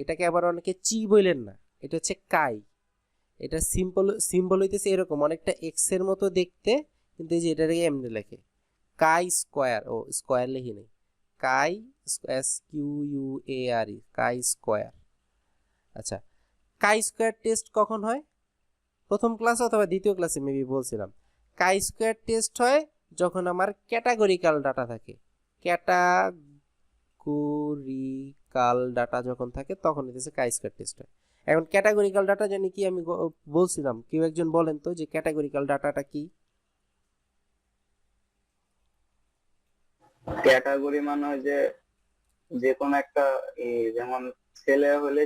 এটাকে আবার অনেকে চি বলেন না, এটা হচ্ছে কাই। এটা সিম্বল হইতেছে এরকম অনেকটা এক্স এর মতো দেখতে, কিন্তু এই যে এটাকে এমনি লেখে কাই স্কোয়ার, ও স্কোয়ার লিখি নেই, কাই SQUARE, কাই স্কোয়ার। আচ্ছা, কাই স্কোয়ার টেস্ট কখন হয়? প্রথম ক্লাসে অথবা দ্বিতীয় ক্লাসে মেবি বলছিলাম। কাই স্কোয়ার টেস্ট হয় যখন আমার ক্যাটাগরিক্যাল ডাটা থাকে। ক্যাটাগরিক্যাল ডাটা যখন থাকে তখন হইতেছে কাই স্কোয়ার টেস্ট হয়। এখন ক্যাটাগরিক্যাল ডাটা জানি কি আমি বলছিলাম, কেউ একজন বলেন তো যে ক্যাটাগরিক্যাল ডাটাটা কি? ক্যাটাগরি মানে হয় যে যে কোনো একটা যেমন ছেলে হলে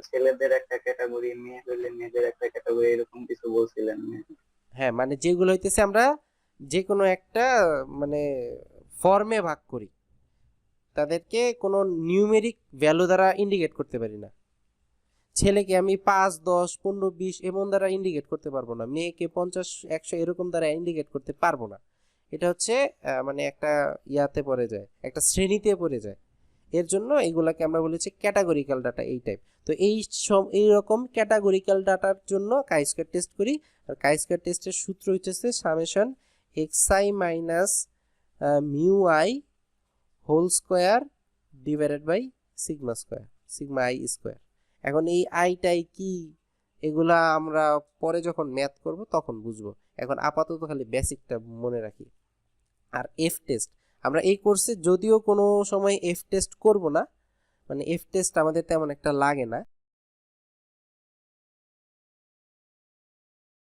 ছেলেদের একটা ক্যাটাগরি, মেয়ে হলে মেয়েদের একটা ক্যাটাগরি, এরকম কিছু বলছিলেন। হ্যাঁ, মানে যেগুলো হইতেছে আমরা যে কোনো একটা মানে ফর্মে ভাগ করি, তাদেরকে কোনো নিউমেরিক ভ্যালু দ্বারা ইন্ডিকেট করতে পারি না। ছেলেকে আমি 5, 10, 15, 20 এমন দ্বারা ইন্ডিকেট করতে পারবো না, মেয়েকে 50, 100 এরকম দ্বারা ইন্ডিকেট করতে পারবো না। এটা হচ্ছে মানে একটা ইয়াতে পড়ে যায়, একটা শ্রেণীতে পড়ে যায়। এর জন্য এগুলাকে আমরা বলেছি ক্যাটাগরিক্যাল ডাটা, এই টাইপ। তো এইরকম ক্যাটাগরিক্যাল ডাটার জন্য কাই স্কয়ার টেস্ট করি। আর কাই স্কয়ার টেস্টের সূত্র হচ্ছে summation xi minus mu i whole square divided by sigma square, sigma i square. এখন এই আইটাই কি, এগুলা আমরা পরে যখন ম্যাথ করব তখন বুঝবো। এখন আপাতত খালি বেসিকটা মনে রাখি। আর এফ টেস্ট, আমরা এই কোর্সে যদিও কোনো সময় এফ টেস্ট করব না, মানে এফ টেস্ট আমাদের তেমন একটা লাগে না।